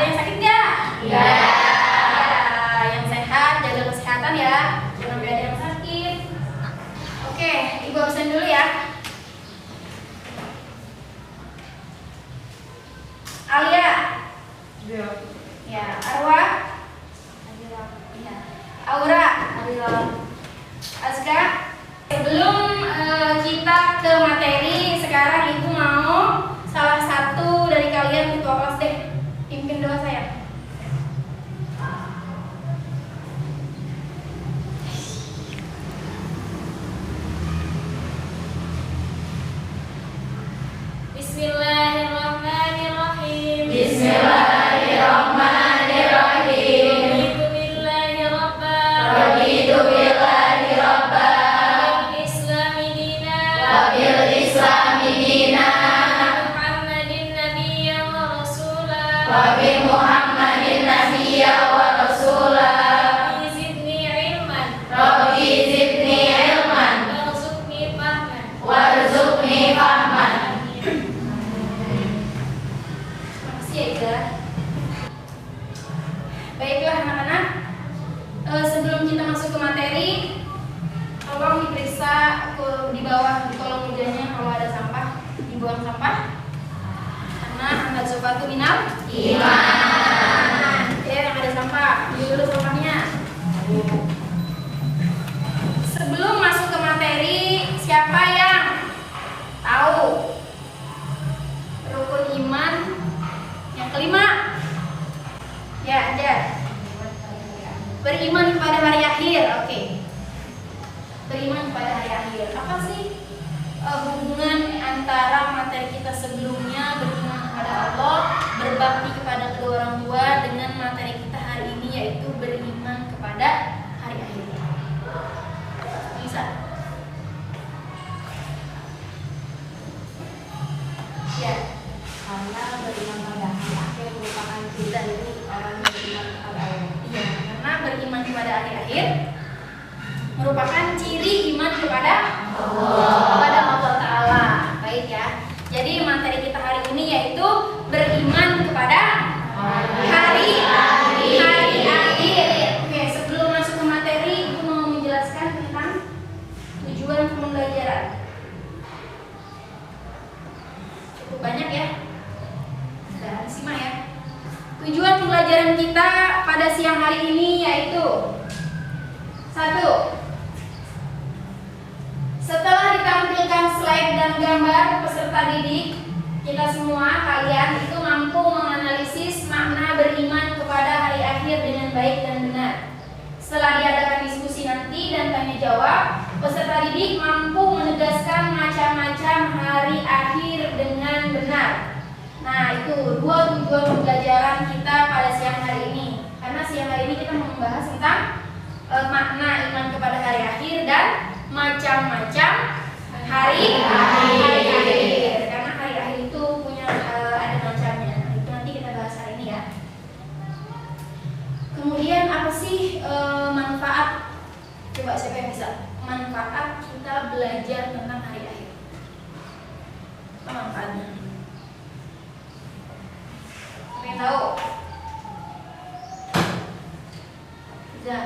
Ada yang sakit nggak? Iya. Yang sehat, jaga kesehatan ya. Jangan sampai ada yang sakit. Oke, Ibu absen dulu ya. Alia. Iya. Ya, Arwah. Ya. Aura. Azka. Sebelum kita ke materi, sekarang Ibu mau salah satu dari kalian ketua kelas deh pimpin doa saya. Bismillahirrahmanirrahim. Bismillahirrahmanirrahim. Raditu billahi rabban. Raditu billahi rabban. Bil islami dinan. Wa bil islami dinan. Muhammadin nabiyyan wa rasulan. Wa bi Muhammadin nabiyya wa rasulah. Rabbi zidni ilman. Rabbi zidni ilman. Warzuqni fahman. Warzuqni fahman. Makasih ya Ida. Baiklah anak-anak, sebelum kita masuk ke materi, tolong diperiksa di bawah di kolong mejanya kalau ada sampah, dibuang sampah. Karena angkat sopatu minal Iman. yang ada sampah, ambil dulu sampahnya. Sebelum masuk ke materi, siapa yang tahu rukun iman yang kelima? Ya, ada. Beriman kepada hari akhir. Oke. Beriman kepada hari akhir. Apa sih hubungan antara materi kita sebelumnya, beriman kepada Allah, berbakti kepada kedua orang tua, dengan materi kita hari ini, yaitu beriman kepada hari akhir? Bisa? Ya. Karena beriman pada hari akhir merupakan ciri dari orang yang beriman kepada Allah. Iya, karena beriman kepada hari akhir merupakan ciri iman kepada Allah Ta'ala. Baik ya. Jadi materi kita hari ini yaitu beriman kepada hari akhir. Oke, sebelum masuk ke materi, Ibu mau menjelaskan tentang tujuan pembelajaran. Cukup banyak ya. Sudah disimak ya. Tujuan pembelajaran kita pada siang hari ini yaitu: 1. Setelah ditampilkan slide dan gambar peserta didik, kita semua, kalian itu mampu menganalisis makna beriman kepada hari akhir dengan baik dan benar. Setelah diadakan diskusi nanti dan tanya jawab, peserta didik mampu menegaskan macam-macam hari akhir dengan benar. Nah, itu 2 tujuan pembelajaran kita pada siang hari ini. Karena siang hari ini kita membahas tentang makna iman kepada hari akhir dan macam-macam hari akhir. Karena hari akhir itu punya ada macamnya. Nah, itu nanti kita bahas hari ini ya. Kemudian apa sih manfaat? Coba siapa yang bisa? Manfaat kita belajar tentang hari akhir. Apa manfaatnya? Pengen tahu? Bisa.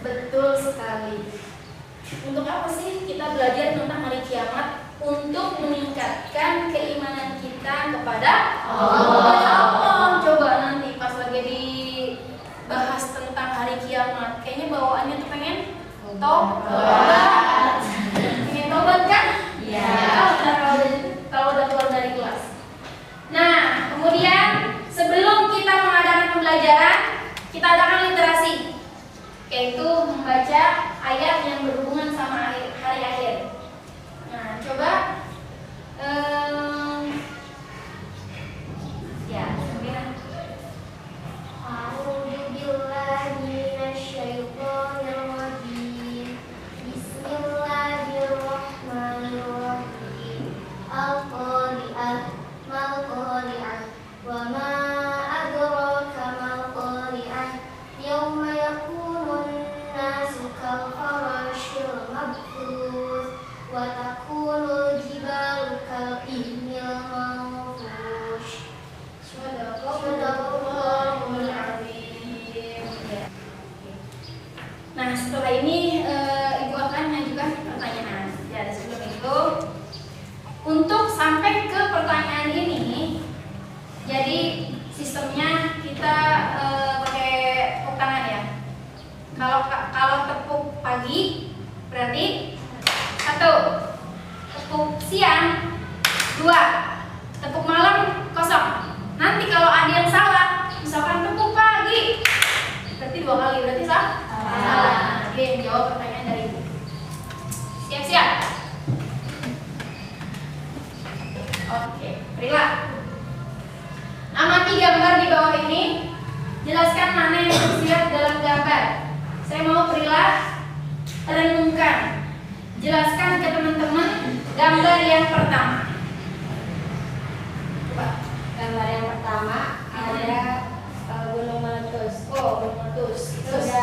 Betul sekali. Untuk apa sih kita belajar tentang hari kiamat? Untuk meningkatkan keimanan kita kepada Allah. Coba nanti pas lagi dibahas tentang hari kiamat, kayaknya bawaannya tuh pengen tobat. Pengen tobat kan? Iya. Kalau udah keluar dari kelas. Nah, kemudian sebelum kita mengadakan pembelajaran, kita adakan literasi, yaitu membaca ayat yang berhubungan sama hari akhir. Nah, coba ya, kemudian A'udzu billahi minasyaitonir rajim. Bismillahirrahmanirrahim. Al-Qari'ah, mal-Qari'ah, wa ma adraka mal-Qari'ah. Yauma yakunun nasu kal-farashil mabthus, wa takunul jibalu kal-ihnil manfush. pagi berarti 1. Tepuk siang 2. Tepuk malam kosong. Nanti kalau ada yang salah, misalkan tepuk pagi, berarti 2 kali, berarti salah. Oke, yang jawab pertanyaan dari Ibu. Siap-siap. Oke, Prila. Amati gambar di bawah ini. Jelaskan mana yang tersirat dalam gambar. Saya mau Prila renungkan. Jelaskan ke teman-teman gambar yang pertama. Coba. Gambar yang pertama ada gunung meletus. Oh, gunung meletus. Terus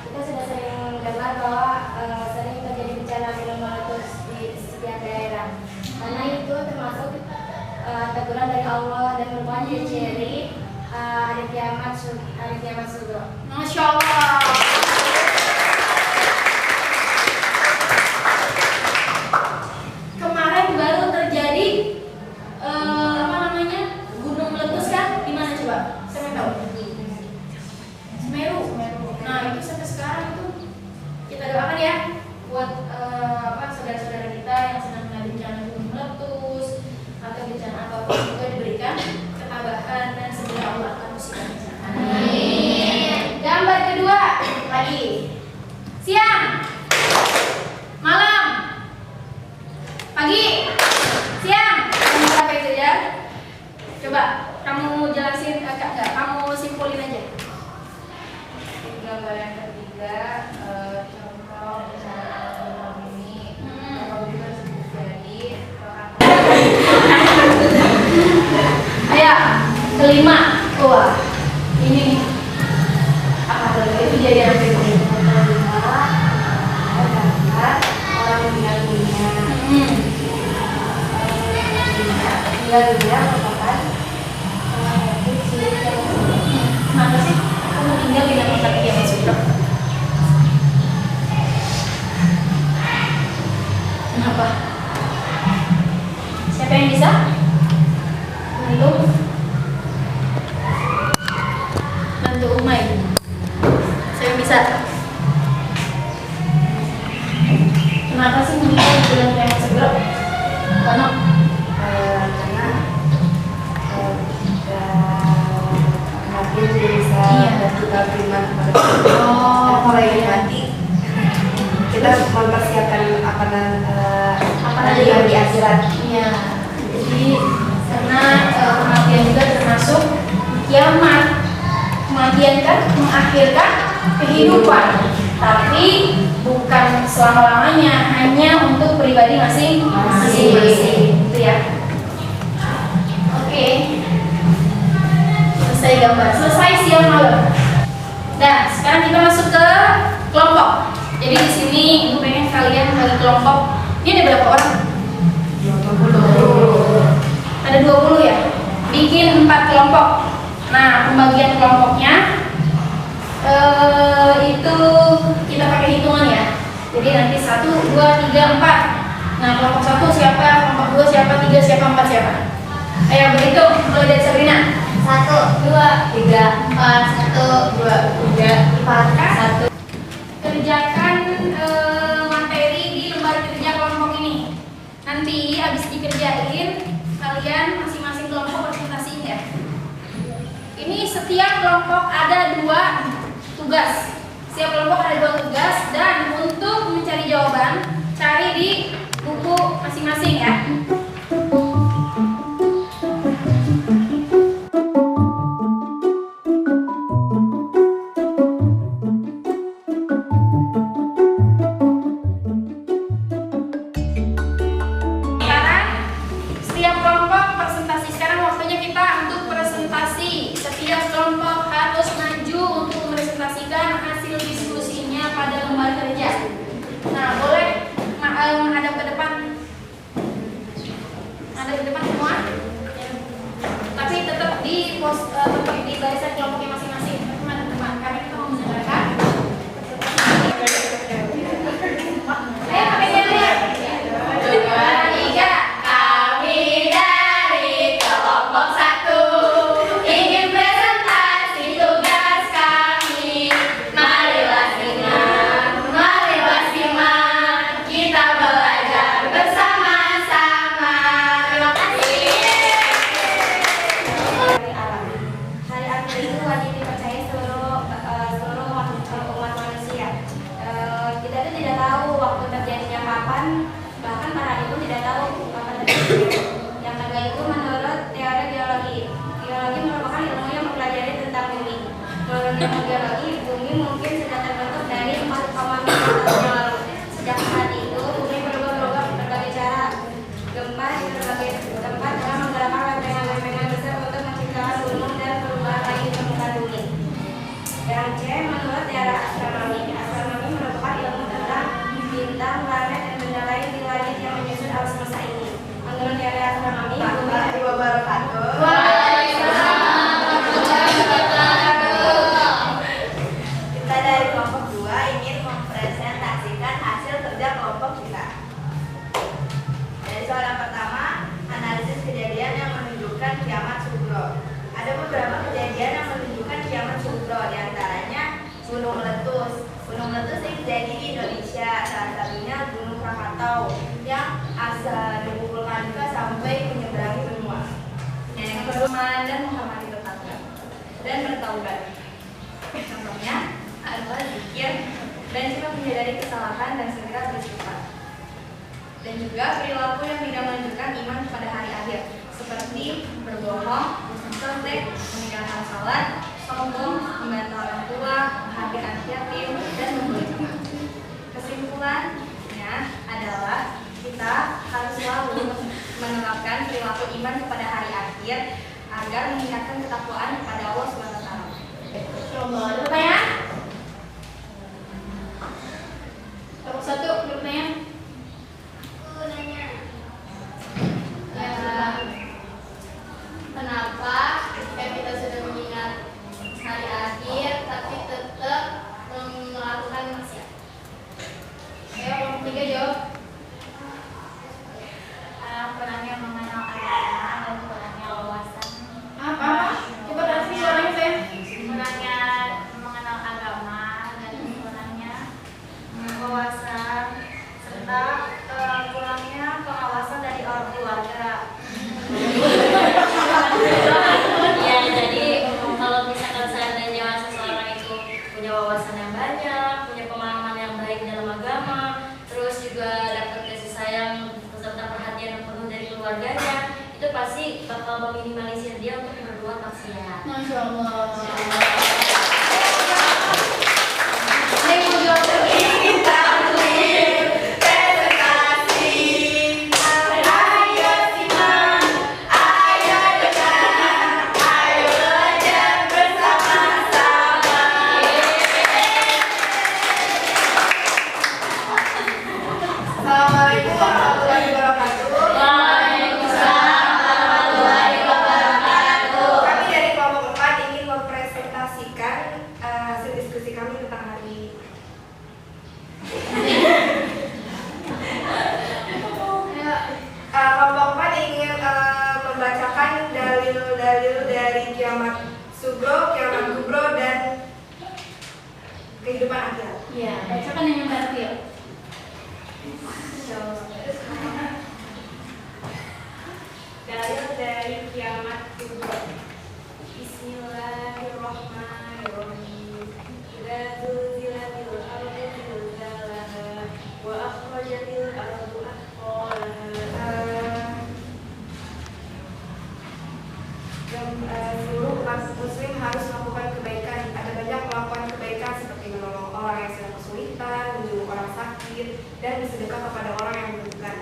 Kita sudah sering dengar bahwa sering terjadi bencana gunung meletus di setiap daerah. Karena itu termasuk teguran dari Allah dan merupakan ciri hari kiamat sugro. Masya Allah. Kemarin baru terjadi gunung meletus kan? Di mana coba? Saya tahu. Semeru. Nah itu sampai sekarang itu kita doakan ya buat saudara-saudara kita yang sedang kena bencana gunung meletus atau bencana apapun juga diberikan ketabahan dan segera Allah akan musibah bencana. Amin. Gambar kedua lagi. Siang, malam, pagi, siang. Jam berapa itu ya? Coba kamu jelasin enggak? Kamu simpulin aja. Gambar yang ketiga, contoh bencana ini apabila terjadi Ayo, kelima. Wah, ini apa tuh? Itu jadi apa itu? Orang meninggal dunia. Meninggal dunia merupakan ciri Masa sih? Aku meninggal dengan otak yang sudah. Kenapa? Siapa yang bisa? Belum. Bantu Umay. Saya bisa. Kenapa sih meninggal dengan yang segera? Karena mati jadi bisa kita beriman kepada Oh, kalau yang iya. mati kita mempersiapkan apa Ada yang di akhirat. Iya. Jadi karena kematian juga termasuk kiamat. Kematian kan mengakhirkan kehidupan, tapi bukan selama-lamanya, hanya untuk pribadi masing-masing. Itu ya. Oke. Selesai gambar. Selesai siang malam. Nah, sekarang kita masuk ke kelompok. Jadi di sini ibu pengen kalian bagi kelompok. Ini ada berapa orang? 20. Ada 20 ya? Bikin 4 kelompok. Nah, pembagian kelompoknya itu kita pakai hitungan ya. Jadi nanti 1, 2, 3, 4. Nah, kelompok 1 siapa, kelompok 2 siapa, 3 siapa, 4 siapa. Ayo berhitung mulai dari Sabrina. 1, 2, 3, 4, 1, 2, 3, 4, 1. Kerjakan materi di lembar kerja kelompok ini. Nanti habis dikerjain kalian masing-masing kelompok presentasiin ya. Ini setiap kelompok ada 2 tugas. Setiap kelompok ada 2 tugas dan untuk mencari jawaban cari di buku masing-masing ya. aman dan menghormati tetangga dan bertaubat. Contohnya adalah zikir dan cepat menyadari kesalahan dan segera beristighfar. Dan juga perilaku yang tidak menunjukkan iman pada hari akhir, seperti berbohong, contek, meninggalkan salat, sombong, membantu orang tua, menghargai anak yatim, dan memberi teman. Kesimpulannya adalah kita harus selalu menerapkan perilaku iman kepada hari akhir agar meningkatkan ketakwaan kepada Allah Subhanahu wa taala. Ada pertanyaan? Nomor 1, pertanyaan. Kenapa ketika kita sudah mengingat hari akhir tapi tetap melakukan maksiat? Ayo, nomor 3 jawab. Kurangnya mengenal agama dan kurangnya wawasan. Apa? Coba kasih suaranya saya. Kurangnya mengenal agama dan kurangnya wawasan serta kurangnya pengawasan dari orang keluarga. Ya, jadi kalau misalkan seandainya seseorang itu punya wawasan yang banyak, punya pemahaman yang baik dalam agama, terus juga dapat kasih sayang serta perhatian yang penuh dari keluarganya, itu pasti bakal meminimalisir dia untuk berbuat maksiat. Masya Allah. Saya mau jawab Assalamualaikum warahmatullahi wabarakatuh. Waalaikumsalam warahmatullahi wabarakatuh. Kami dari kelompok 4 ingin mempresentasikan hasil diskusi kami tentang hari ini. Kelompok 4 ingin membacakan dalil-dalil dari kiamat sugro, kiamat kubro, dan kehidupan akhirat. Iya, bacakan yang terakhir. Dalil dari kiamat kubro. Bismillahirrahmanirrahim. Idza zulzilatil ardu zilzalaha wa akhrajatil ardu athqalaha. Seluruh umat muslim harus melakukan kebaikan. Ada banyak melakukan kebaikan seperti menolong orang yang sedang kesulitan, menjenguk orang sakit, dan bersedekah kepada orang yang membutuhkan.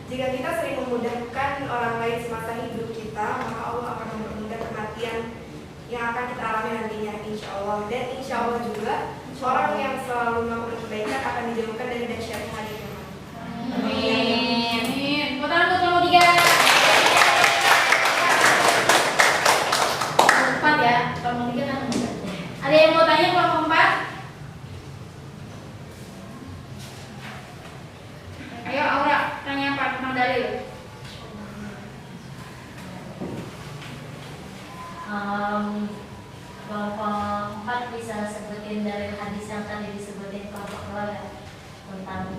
Jika kita sering memudahkan orang lain semasa hidup kita, maka Allah akan mempermudah kematian yang akan kita alami nantinya, insya Allah. Dan insya Allah juga orang yang selalu melakukan kebaikan akan dijauhkan dari dahsyatnya hari kiamat. Amin. Amin. Tepuk tangan untuk kelompok 3. Kelompok 4 ya. Kelompok 3 kan. Ada yang mau tanya kelompok 4? Ayo Aura, tanya apa tentang dalil? Kelompok 4 bisa sebutin dari hadis yang tadi disebutin kelompok 2 ya, tentang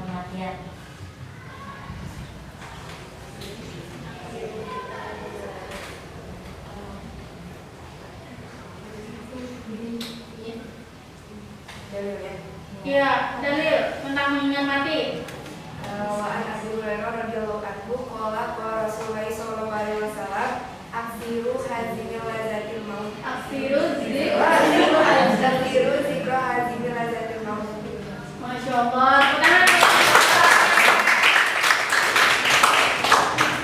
kematian. Dalilnya. Iya, dalil tentang mengingat mati. Wa an Abi Hurairah radhiyallahu anhu qala qala Rasulullah sallallahu alaihi wasallam aksiru hazimil lazatil maut. Aksiru Aksiru zikra hazimil lazatil maut. Masya Allah. Tepuk tangan.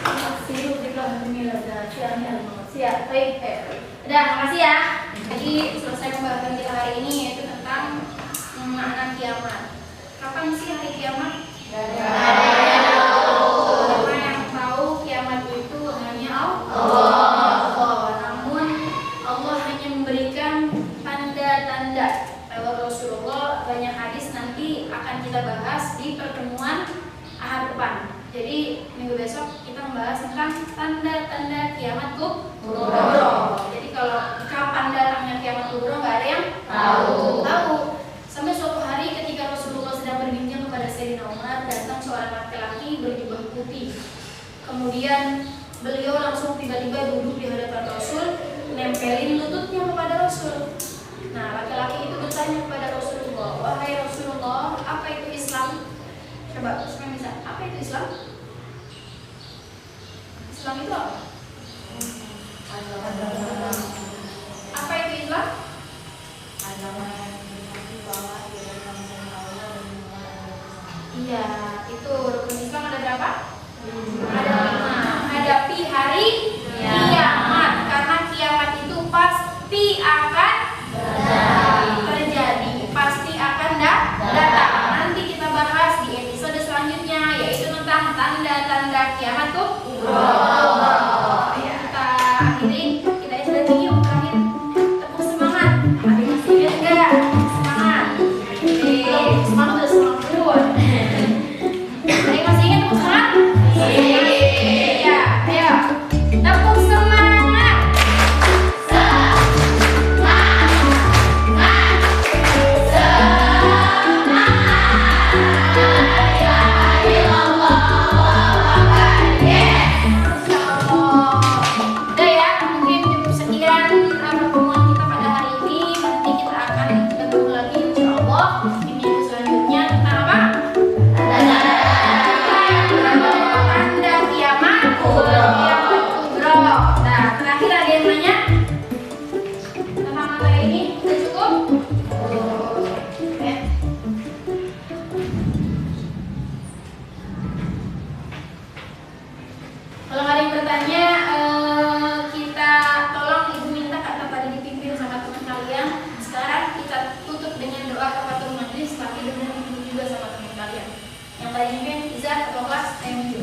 Aksiru zikra hazimil lazatil maut. Siap. Baik. Udah, makasih ya. Jadi selesai pembahasan kita hari ini, yaitu tentang makna kiamat. Kapan sih hari kiamat? Siapa yang tahu kiamat itu hanya Allah. Namun Allah hanya memberikan tanda-tanda lewat Rasulullah. Banyak hadis nanti akan kita bahas di pertemuan Ahad depan. Jadi minggu besok kita membahas tentang tanda-tanda kiamat kubro. Jadi kalau kapan datangnya kiamat kubro nggak ada yang tahu. Sampai suatu hari ketika Rasulullah sedang berbincang kepada Sayyidina Umar, datang seorang laki-laki berjubah putih. Kemudian beliau langsung tiba-tiba juga duduk di hadapan Rasul, nempelin lututnya kepada Rasul. Nah, laki-laki itu bertanya kepada Rasulullah, wahai Rasulullah, apa itu Islam? Coba, siapa yang bisa? Apa itu Islam? Islam itu apa? Apa itu Islam? Iya, itu rukun Islam ada berapa? Ada 5. Hadapi hari kiamat, karena kiamat itu pasti akan terjadi, pasti akan datang. Nanti kita bahas di episode selanjutnya, yaitu tentang tanda-tanda kiamat tuh. Kita akhiri, kita sudah tinggi terakhir. Tepuk semangat. Ada yang masih ingat enggak? Semangat. Semangat udah semangat duluan. Ada yang masih ingat tepuk semangat? Iya, ayo. Tepuk semangat. Udah ya, mungkin cukup sekian pertemuan kita pada hari ini. Nanti kita akan ketemu lagi insyaallah di minggu selanjutnya tentang apa? Tanda kiamat kubro. Nah, terakhir ada yang nanya tentang materi ini? Udah cukup? Oke. Kalau nggak ada yang bertanya, kita tolong ibu minta kata tadi dipimpin sama teman kalian. Sekarang kita tutup dengan doa kafatul majlis, tapi dengan ibu juga sama teman kalian. Yang tadi pimpin Iza atau kelas, ayo maju.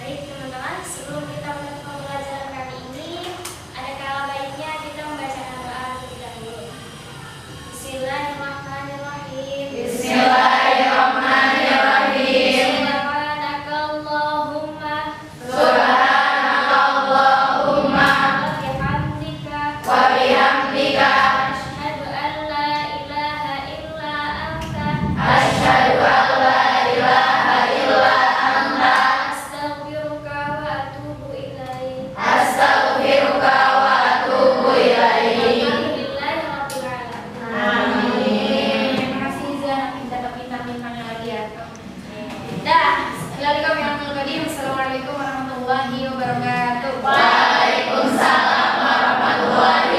Baik teman-teman, sebelum kita menutup pembelajaran kali ini, ada kala baiknya kita membacakan doa terlebih dahulu. Bismillahirrahmanirrahim. Bismillahirrahmanirrahim. Subhanakallahumma Subhanakallahumma wa bihamdika wa bihamdika asyhadu an la ilaha illa anta asyhadu an la ilaha illa anta astaghfiruka wa atubu ilaik. astaghfiruka wa atubu ilaik. Alhamdulillahirabbil alamin. Amin. Terima kasih Iza, nanti dapat bintang-bintangnya lagi ya. Dah, sekali lagi kami Assalamualaikum warahmatullahi wabarakatuh. Waalaikumsalam warahmatullahi